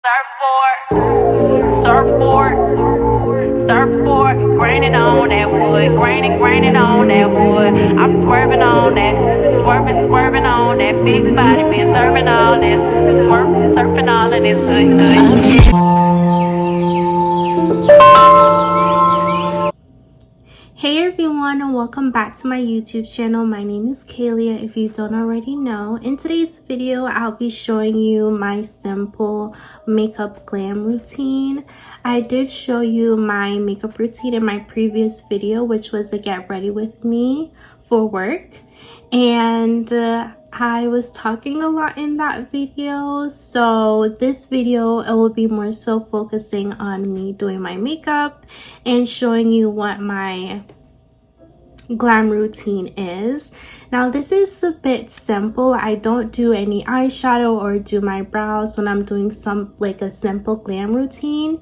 Surfboard, graining on that wood, graining on that wood. I'm swerving on that, swerving on that big body, been serving all this, surfing all of this good. Hey everyone, and welcome back to my YouTube channel. My name is Kaylia, if you don't already know. In today's video, I'll be showing you my simple makeup glam routine. I did show you my makeup routine in my previous video, which was a get ready with me for work. And I was talking a lot in that video, so this video it will be more so focusing on me doing my makeup and showing you what my glam routine is. Now this is a bit simple. I don't do any eyeshadow or do my brows when I'm doing a simple glam routine.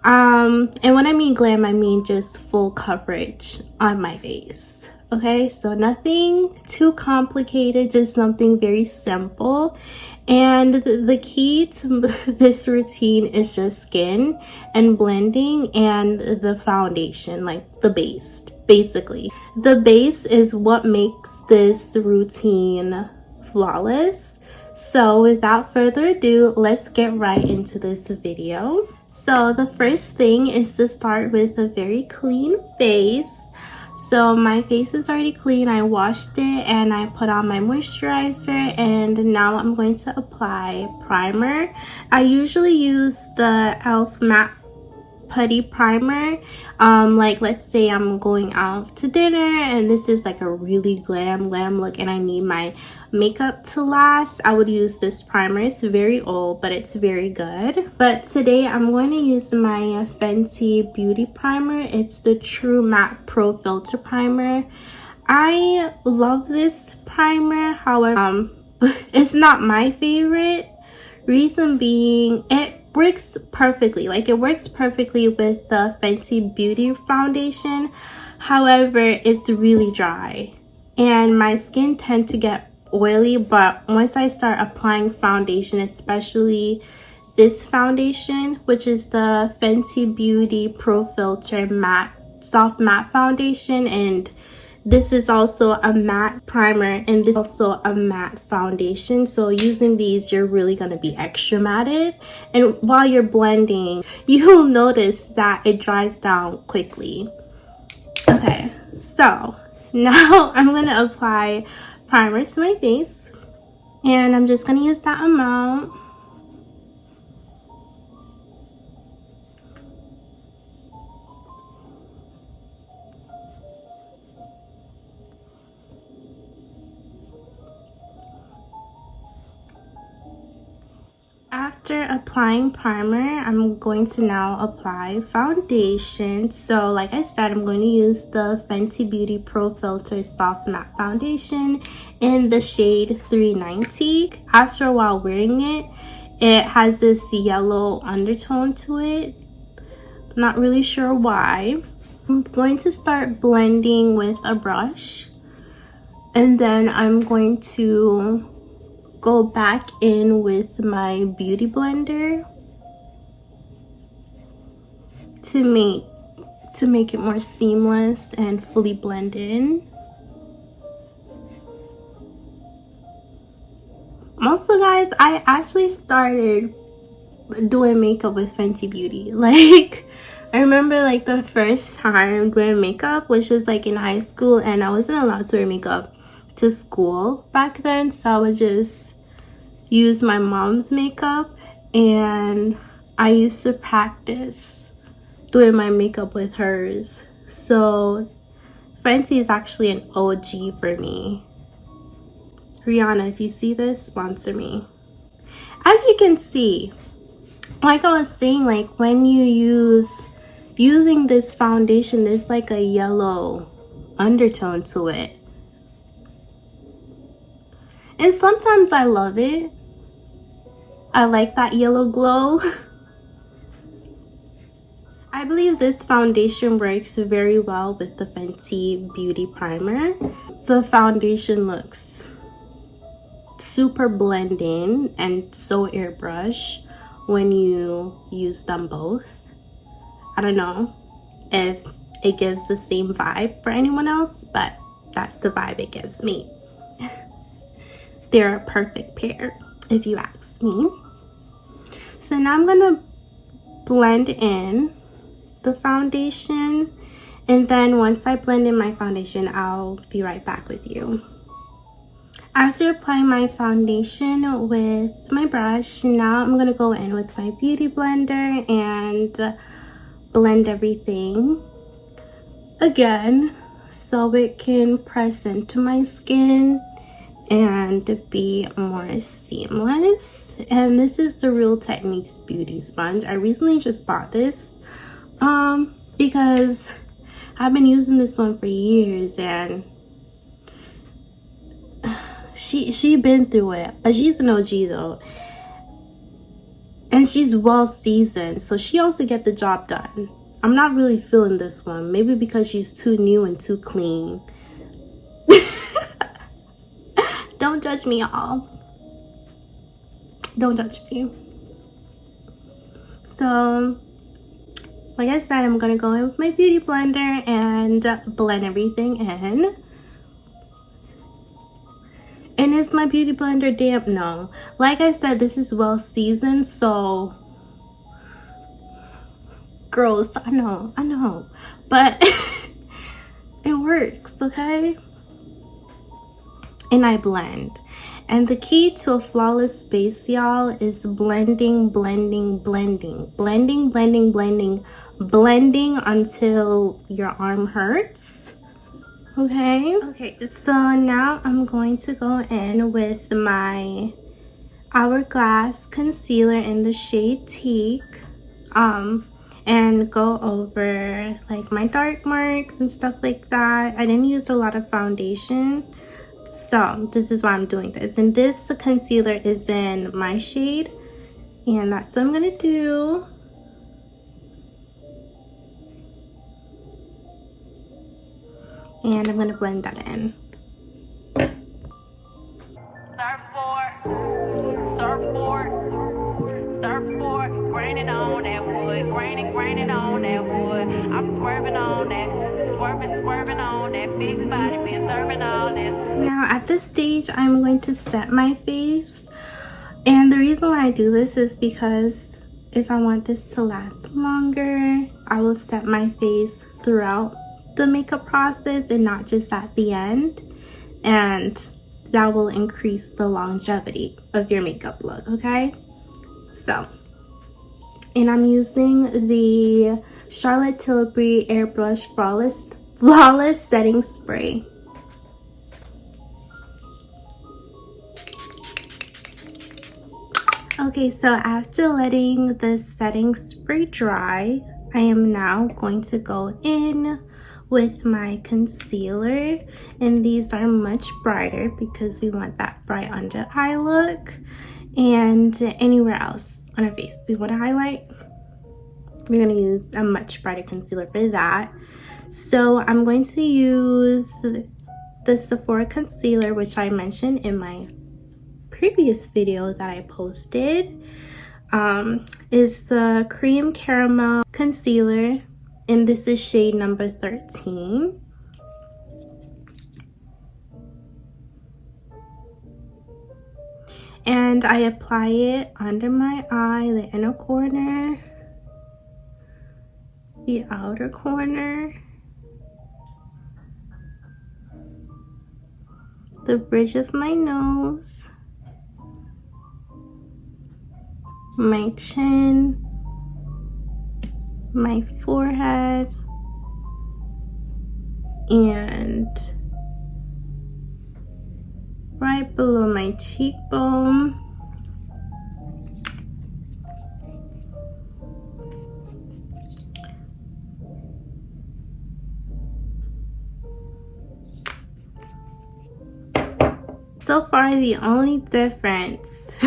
And when I mean glam, I mean just full coverage on my face. Okay, so nothing too complicated, just something very simple. And the key to this routine is just skin and blending and the foundation, like the base. Basically, the base is what makes this routine flawless. So without further ado, let's get right into this video. So the first thing is to start with a very clean face. So my face is already clean. I washed it and I put on my moisturizer, and now I'm going to apply primer. I usually use the e.l.f. matte putty primer. Like let's say I'm going out to dinner and this is like a really glam look and I need my makeup to last, I would use this primer. It's very old, but it's very good. But today I'm going to use my Fenty beauty primer. It's the True Matte Pro Filter primer. I love this primer, however it's not my favorite. Reason being, it works perfectly. It works perfectly with the Fenty Beauty foundation. However, it's really dry and my skin tends to get oily, but once I start applying foundation, especially this foundation, which is the Fenty Beauty Pro Filter matte soft matte foundation, and this is also a matte primer and this is also a matte foundation, so using these you're really going to be extra matted, and while you're blending you'll notice that it dries down quickly. Okay, so now I'm going to apply primer to my face and I'm just going to use that amount. After applying primer, I'm going to now apply foundation. So like I said, I'm going to use the Fenty Beauty Pro Filter Soft Matte Foundation in the shade 390. After a while wearing it, it has this yellow undertone to it. Not really sure why. I'm going to start blending with a brush, and then I'm going to go back in with my beauty blender to make it more seamless and fully blend in. Also guys, I actually started doing makeup with Fenty Beauty. I remember the first time doing makeup, which was in high school, and I wasn't allowed to wear makeup to school back then, so I would just use my mom's makeup, and I used to practice doing my makeup with hers. So Fenty is actually an OG for me. Rihanna, if you see this, sponsor me. As you can see, like I was saying, when you using this foundation, there's a yellow undertone to it. And sometimes I love it. I like that yellow glow. I believe this foundation works very well with the Fenty Beauty Primer. The foundation looks super blending and so airbrush, when you use them both. I don't know if it gives the same vibe for anyone else, but that's the vibe it gives me. They're a perfect pair, if you ask me. So now I'm gonna blend in the foundation, and then once I blend in my foundation, I'll be right back with you. After applying my foundation with my brush, now I'm gonna go in with my beauty blender and blend everything again so it can press into my skin and be more seamless. And this is the Real Techniques beauty sponge. I recently just bought this because I've been using this one for years, and she been through it, but she's an OG though, and she's well seasoned, so she also get the job done. I'm not really feeling this one, maybe because she's too new and too clean. Don't judge me, y'all. Don't judge me. So like I said, I'm gonna go in with my beauty blender and blend everything in. And is my beauty blender damp? No. Like I said, this is well seasoned, so gross, I know, but it works, okay? And I blend. And the key to a flawless base, y'all, is blending, blending, blending, blending, blending, blending, blending until your arm hurts. Okay, so now I'm going to go in with my Hourglass concealer in the shade Teak, and go over like my dark marks and stuff like that. I didn't use a lot of foundation, so this is why I'm doing this. And this concealer is in my shade, and that's what I'm gonna do. And I'm gonna blend that in. Surfboard, graining on that wood, graining on that wood. I'm swerving on that, swerving on that big body, been serving all this. Now at this stage, I'm going to set my face, and the reason why I do this is because if I want this to last longer, I will set my face throughout the makeup process and not just at the end, and that will increase the longevity of your makeup look. Okay, so, and I'm using the Charlotte Tilbury Airbrush Flawless Setting Spray. Okay, so after letting the setting spray dry, I am now going to go in with my concealer, and these are much brighter because we want that bright under eye look. And anywhere else on our face we want to highlight, we're going to use a much brighter concealer for that. So I'm going to use the Sephora concealer, which I mentioned in my previous video that I posted. Is the Cream Caramel concealer, and this is shade number 13. And I apply it under my eye, the inner corner, the outer corner, the bridge of my nose, my chin, my forehead, and right below my cheekbone. So far, the only difference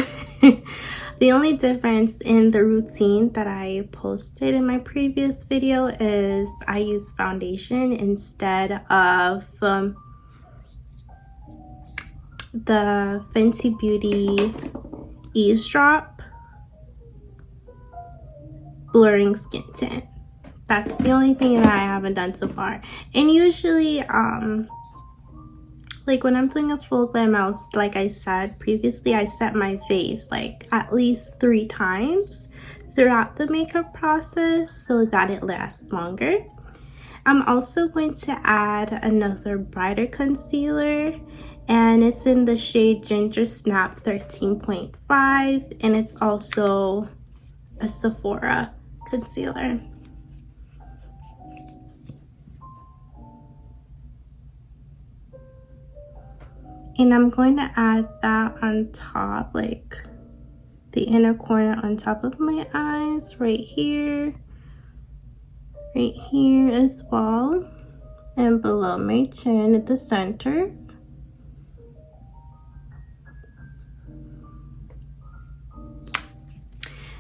in the routine that I posted in my previous video is I use foundation instead of the Fenty Beauty Eavesdrop blurring skin tint. That's the only thing that I haven't done so far. And usually like when I'm doing a full glam out, like I said previously, I set my face like at least 3 times throughout the makeup process so that it lasts longer. I'm also going to add another brighter concealer, and it's in the shade Ginger Snap 13.5, and it's also a Sephora concealer. And I'm going to add that on top, like the inner corner on top of my eyes, right here as well, and below my chin at the center.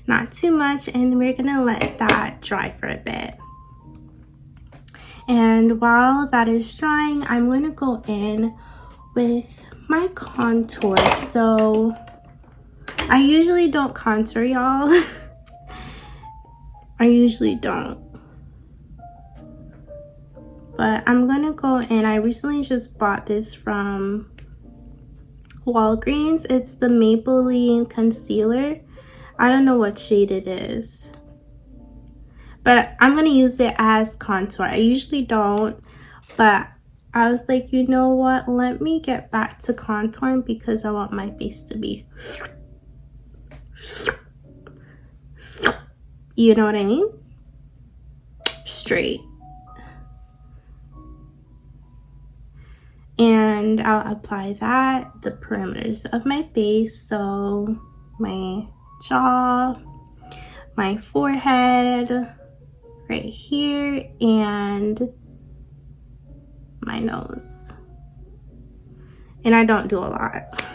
Not too much, and we're gonna let that dry for a bit. And while that is drying, I'm going to go in with my contour. So I usually don't contour, y'all. I usually don't, but I'm gonna go in. I recently just bought this from Walgreens. It's the Maybelline concealer. I don't know what shade it is, but I'm gonna use it as contour. I usually don't, but I was like, you know what? Let me get back to contouring because I want my face to be, you know what I mean? Straight. And I'll apply that, the perimeters of my face. So my jaw, my forehead, right here, and my nose. And I don't do a lot.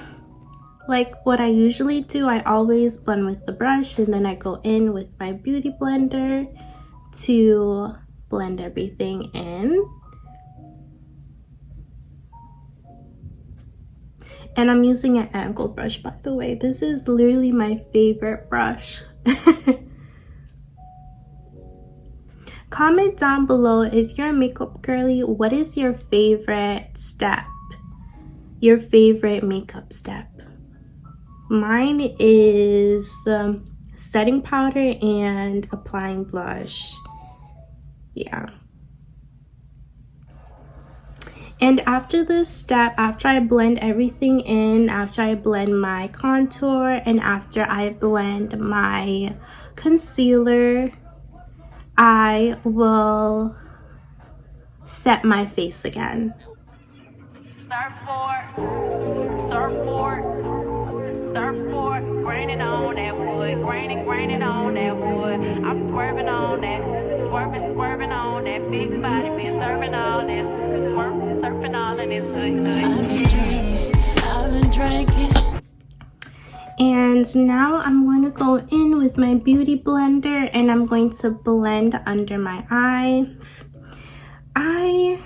Like what I usually do, I always blend with the brush, and then I go in with my beauty blender to blend everything in. And I'm using an angled brush, by the way. This is literally my favorite brush. Comment down below if you're a makeup girly, what is your favorite step? Your favorite makeup step? Mine is setting powder and applying blush. Yeah. And after this step, after I blend everything in, after I blend my contour, and after I blend my concealer, I will set my face again. Surfboard, graining on that wood, graining on that wood. I'm swerving on that, swerving on that big body, been serving all this, surfing all of this good. I've been drinking. And now I'm going to go in with my beauty blender, and I'm going to blend under my eyes. I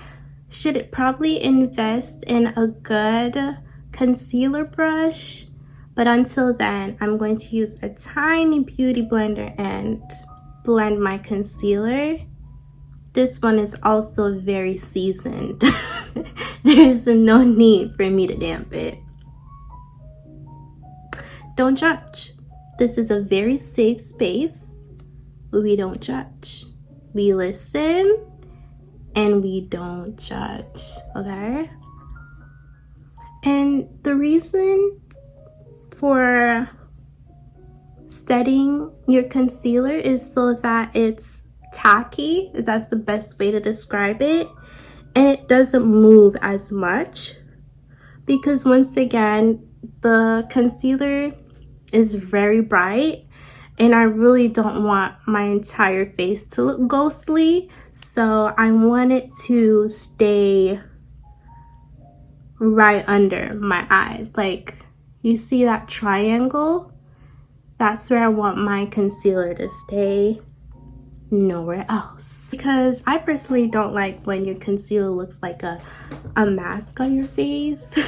should probably invest in a good concealer brush, but until then, I'm going to use a tiny beauty blender and blend my concealer. This one is also very seasoned. There is no need for me to damp it. Don't judge. This is a very safe space. We don't judge. We listen and we don't judge, okay? And the reason for setting your concealer is so that it's tacky. That's the best way to describe it. And it doesn't move as much, because once again, the concealer is very bright and I really don't want my entire face to look ghostly, so I want it to stay right under my eyes. Like, you see that triangle? That's where I want my concealer to stay, nowhere else. Because I personally don't like when your concealer looks like a mask on your face.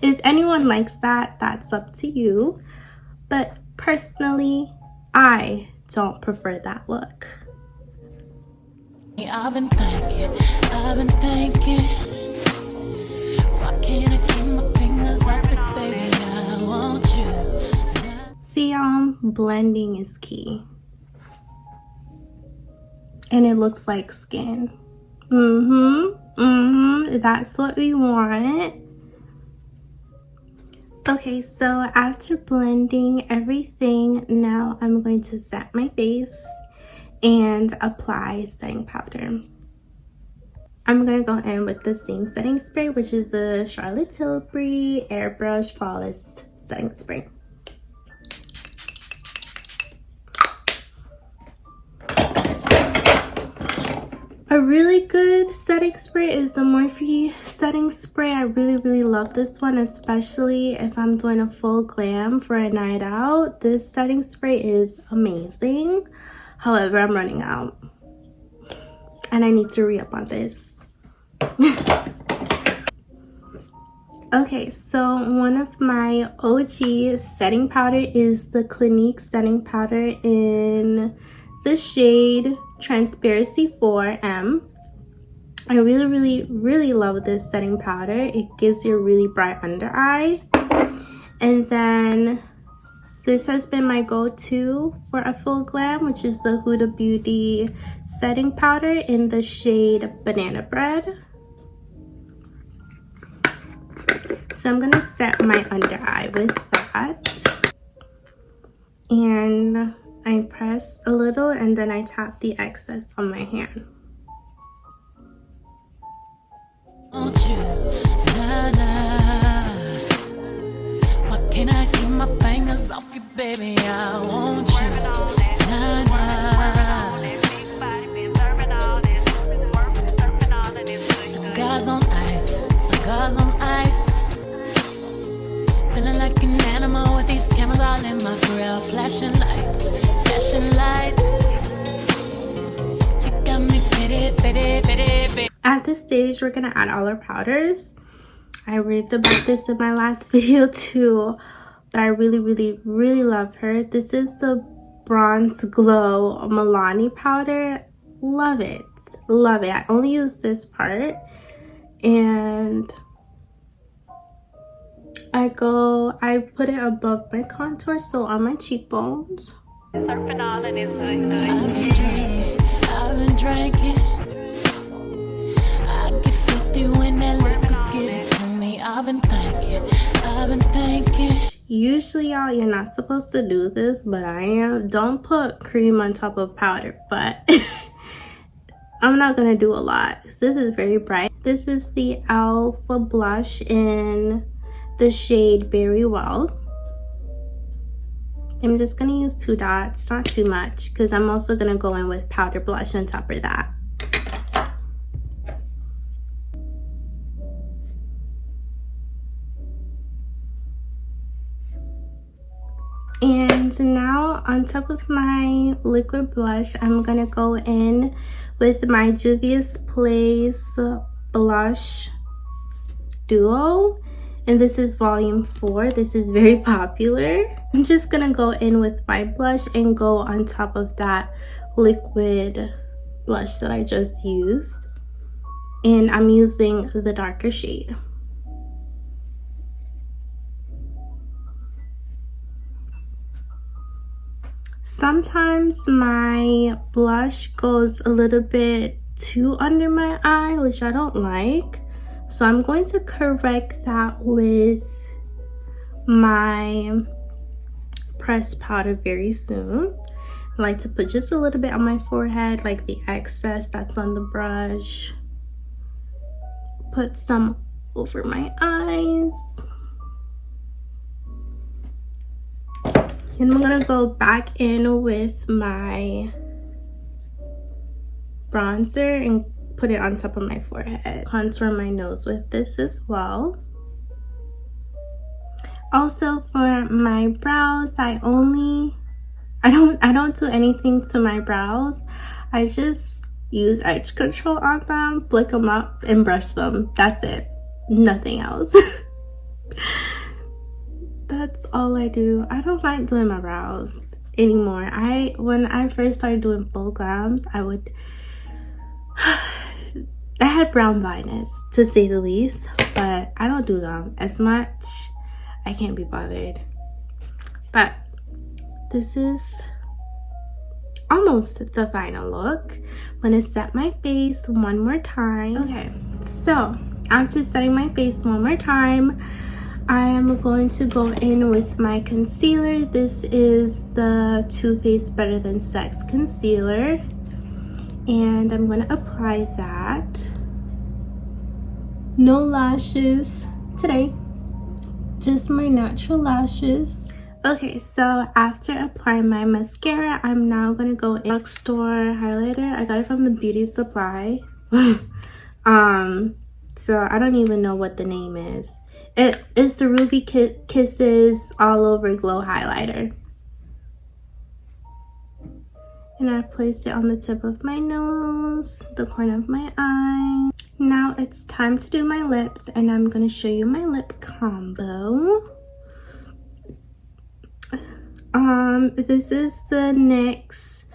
If anyone likes that, that's up to you. But personally, I don't prefer that look. I've been thinking, why can't I keep my fingers off it, baby? I want you. See, blending is key. And it looks like skin. That's what we want. Okay, so after blending everything, now I'm going to set my base and apply setting powder. I'm going to go in with the same setting spray, which is the Charlotte Tilbury Airbrush Flawless Setting Spray. A really good setting spray is the Morphe setting spray. I really love this one, especially if I'm doing a full glam for a night out. This setting spray is amazing. However, I'm running out and I need to re-up on this. Okay, so one of my OG setting powder is the Clinique setting powder in the shade Transparency 4M. I really love this setting powder. It gives you a really bright under eye. And then this has been my go-to for a full glam, which is the Huda Beauty setting powder in the shade Banana Bread. So I'm gonna set my under eye with that. And I press a little and then I tap the excess on my hand. Want you, nah, nah. Why can't I keep my fingers off you, baby? I want you, nah, nah. Cigars on ice, cigars on ice. Feeling like an animal with these cameras all in my grill. Flashing lights, flashing lights. You got me pity. At this stage, we're gonna add all our powders. I raved about this in my last video too, but I really love her. This is the Bronze Glow Milani powder. Love it. I only use this part, and I put it above my contour, so on my cheekbones. Surfing all and it's I've been drinking. I get filthy when that liquor get it to me. I've been thinking. Usually, y'all, you're not supposed to do this, but I am. Don't put cream on top of powder, but I'm not gonna do a lot. This is very bright. This is the e.l.f. blush in the shade Very Well. I'm just gonna use 2 dots, not too much, because I'm also gonna go in with powder blush on top of that. And now on top of my liquid blush, I'm gonna go in with my Juvia's Place blush duo, and this is volume 4. This is very popular. I'm just gonna go in with my blush and go on top of that liquid blush that I just used, and I'm using the darker shade. Sometimes my blush goes a little bit too under my eye, which I don't like. So I'm going to correct that with my pressed powder very soon. I like to put just a little bit on my forehead, like the excess that's on the brush. Put some over my eyes. And I'm gonna go back in with my bronzer and put it on top of my forehead. Contour my nose with this as well. Also for my brows, I don't do anything to my brows. I just use edge control on them, flick them up, and brush them. That's it. Nothing else. That's all I do. I don't like doing my brows. anymore. When I first started doing full glams, I had brown blindness, to say the least, but I don't do them as much. I can't be bothered. But this is almost the final look. I'm gonna set my face one more time. Okay, so after setting my face one more time, I am going to go in with my concealer. This is the Too Faced Better Than Sex concealer, and I'm going to apply that. No lashes today, just my natural lashes. Okay, so after applying my mascara, I'm now going to go in drugstore highlighter. I got it from the beauty supply. So I don't even know what the name is. It is the Ruby Kisses All Over Glow highlighter. And I placed it on the tip of my nose, the corner of my eye. Now it's time to do my lips, and I'm going to show you my lip combo. This is the NYX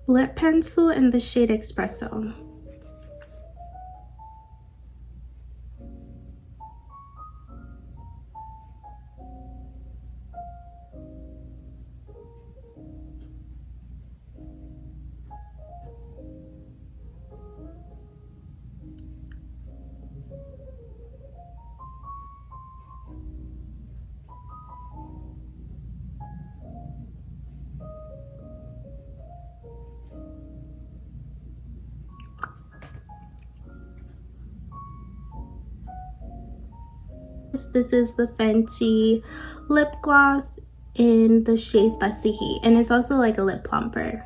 lip pencil in the shade Espresso. This is the Fenty lip gloss in the shade Fussy Heat, and it's also like a lip plumper.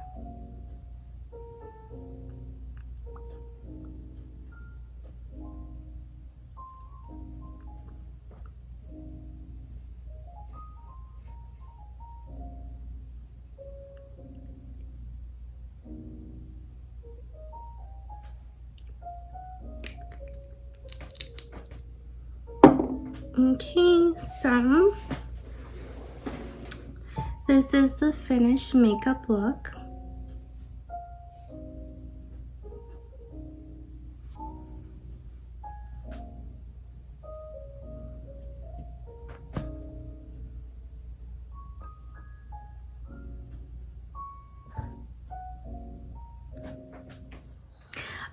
Okay, so this is the finished makeup look.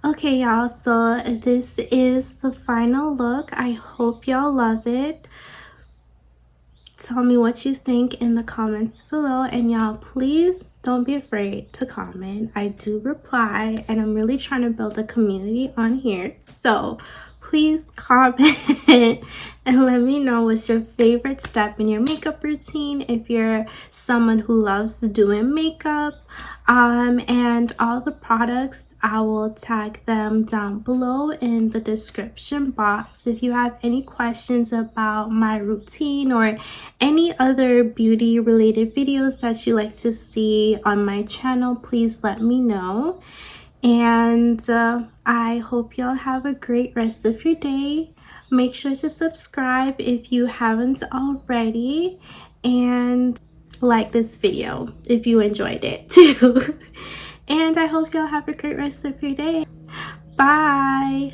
Okay, y'all, so this is the final look. I hope y'all love it. Tell me what you think in the comments below, and y'all, please don't be afraid to comment. I do reply, and I'm really trying to build a community on here, so please comment and let me know what's your favorite step in your makeup routine, if you're someone who loves doing makeup. And all the products, I will tag them down below in the description box. If you have any questions about my routine or any other beauty related videos that you like to see on my channel, please let me know. And I hope y'all have a great rest of your day. Make sure to subscribe if you haven't already, and like this video if you enjoyed it too. And I hope y'all have a great rest of your day. Bye.